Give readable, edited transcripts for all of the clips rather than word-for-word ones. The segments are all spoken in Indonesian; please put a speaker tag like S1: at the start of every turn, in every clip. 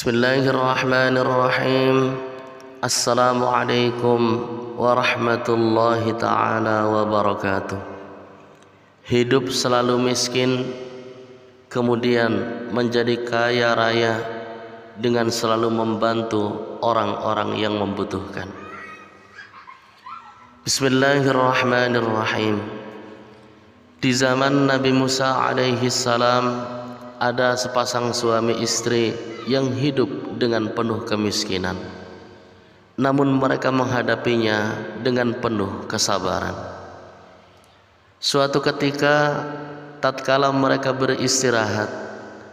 S1: Bismillahirrahmanirrahim. Assalamualaikum warahmatullahi ta'ala wabarakatuh. Hidup selalu miskin, kemudian menjadi kaya raya dengan selalu membantu orang-orang yang membutuhkan. Bismillahirrahmanirrahim. Di zaman Nabi Musa alaihi salam ada sepasang suami istri yang hidup dengan penuh kemiskinan, namun mereka menghadapinya dengan penuh kesabaran. Suatu ketika tatkala mereka beristirahat,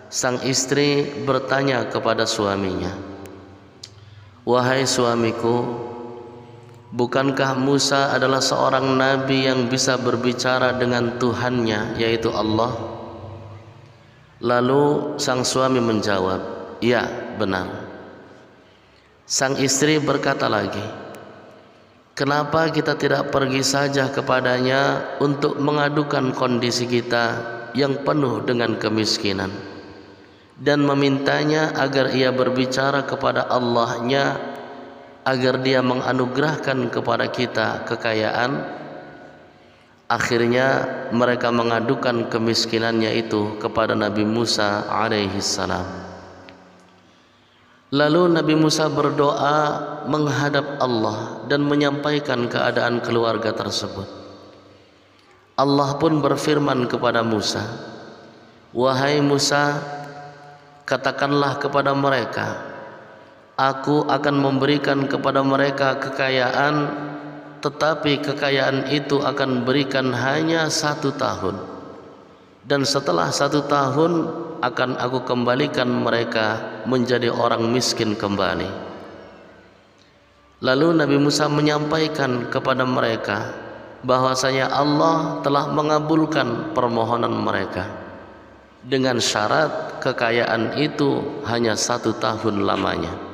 S1: sang istri bertanya kepada suaminya, "Wahai suamiku, bukankah Musa adalah seorang nabi yang bisa berbicara dengan Tuhannya, yaitu Allah?" Lalu sang suami menjawab, "Ya, benar." Sang istri berkata lagi, "Kenapa kita tidak pergi saja kepadanya untuk mengadukan kondisi kita yang penuh dengan kemiskinan dan memintanya agar ia berbicara kepada Allah-Nya agar dia menganugerahkan kepada kita kekayaan?" Akhirnya mereka mengadukan kemiskinannya itu kepada Nabi Musa alaihi salam. Lalu Nabi Musa berdoa menghadap Allah dan menyampaikan keadaan keluarga tersebut. Allah pun berfirman kepada Musa, "Wahai Musa, katakanlah kepada mereka, Aku akan memberikan kepada mereka kekayaan, tetapi kekayaan itu akan berikan hanya 1 tahun, dan setelah 1 tahun akan aku kembalikan mereka menjadi orang miskin kembali." Lalu Nabi Musa menyampaikan kepada mereka bahwasanya Allah telah mengabulkan permohonan mereka dengan syarat kekayaan itu hanya 1 tahun lamanya.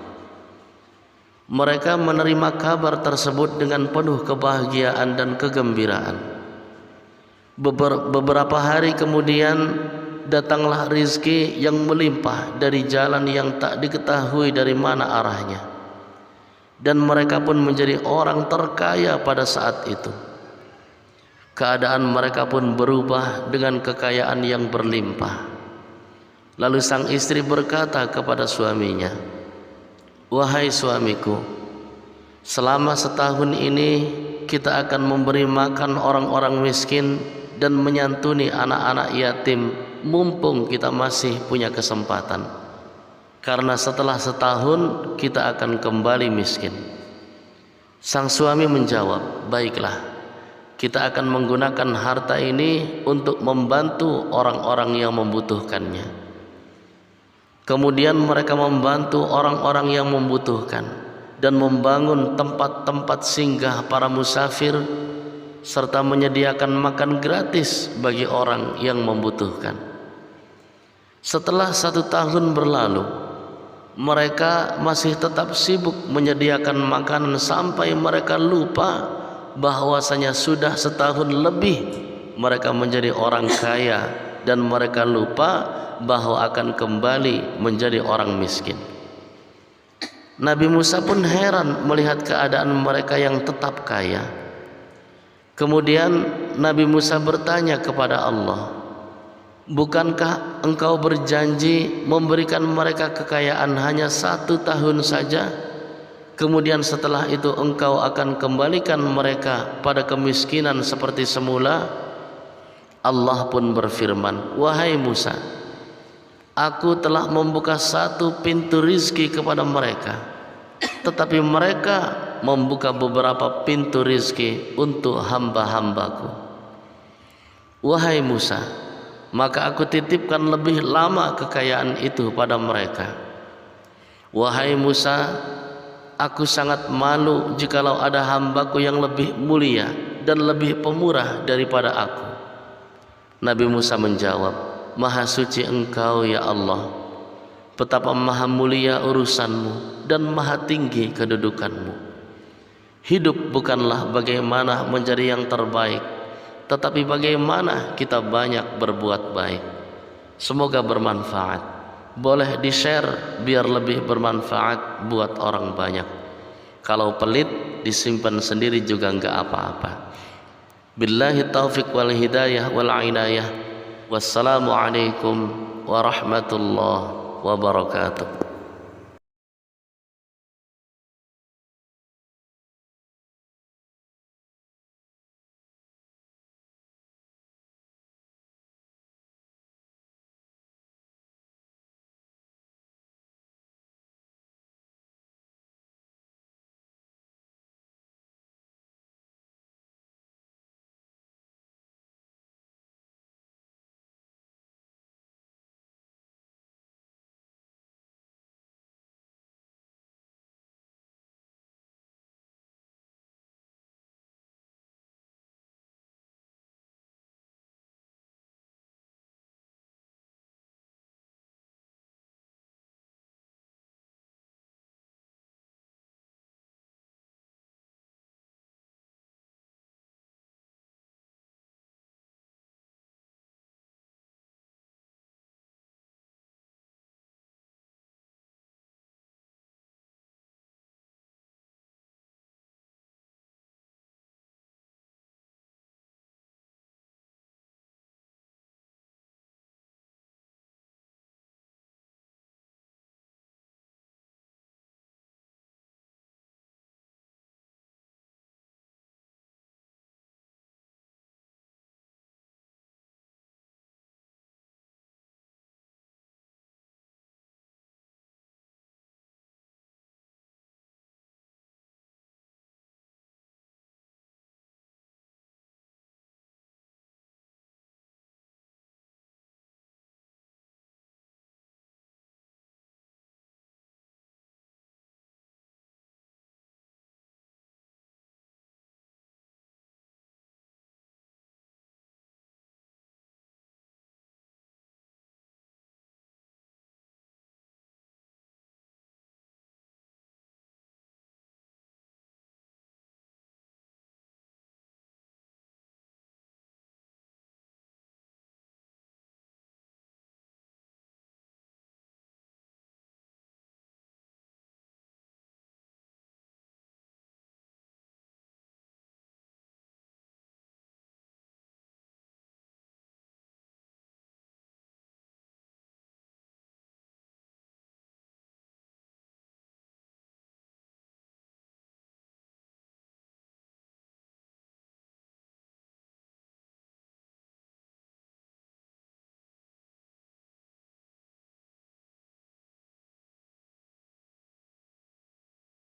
S1: Mereka menerima kabar tersebut dengan penuh kebahagiaan dan kegembiraan. Beberapa hari kemudian datanglah rizki yang melimpah dari jalan yang tak diketahui dari mana arahnya, dan mereka pun menjadi orang terkaya pada saat itu. Keadaan mereka pun berubah dengan kekayaan yang berlimpah. Lalu sang istri berkata kepada suaminya, "Wahai suamiku, selama setahun ini kita akan memberi makan orang-orang miskin dan menyantuni anak-anak yatim mumpung kita masih punya kesempatan, karena setelah setahun kita akan kembali miskin." Sang suami menjawab, "Baiklah, kita akan menggunakan harta ini untuk membantu orang-orang yang membutuhkannya." Kemudian mereka membantu orang-orang yang membutuhkan dan membangun tempat-tempat singgah para musafir serta menyediakan makan gratis bagi orang yang membutuhkan. Setelah 1 tahun berlalu, mereka masih tetap sibuk menyediakan makanan sampai mereka lupa bahwasanya sudah 1 tahun lebih mereka menjadi orang kaya, dan mereka lupa bahwa akan kembali menjadi orang miskin. Nabi Musa pun heran melihat keadaan mereka yang tetap kaya. Kemudian Nabi Musa bertanya kepada Allah, "Bukankah engkau berjanji memberikan mereka kekayaan hanya 1 tahun saja? Kemudian setelah itu engkau akan kembalikan mereka pada kemiskinan seperti semula?" Allah pun berfirman, "Wahai Musa, Aku telah membuka 1 pintu rizki kepada mereka, tetapi mereka membuka beberapa pintu rizki untuk hamba-hambaku. Wahai Musa, maka aku titipkan lebih lama kekayaan itu pada mereka. Wahai Musa, aku sangat malu jikalau ada hambaku yang lebih mulia dan lebih pemurah daripada aku." Nabi Musa menjawab, "Maha suci Engkau ya Allah, betapa maha mulia urusanmu dan maha tinggi kedudukanmu. Hidup bukanlah bagaimana menjadi yang terbaik, tetapi bagaimana kita banyak berbuat baik. Semoga bermanfaat. boleh di-share biar lebih bermanfaat buat orang banyak. Kalau pelit disimpan sendiri juga enggak apa-apa. Billahi taufiq wal hidayah wal inayah. Wassalamu alaikum warahmatullahi wabarakatuh.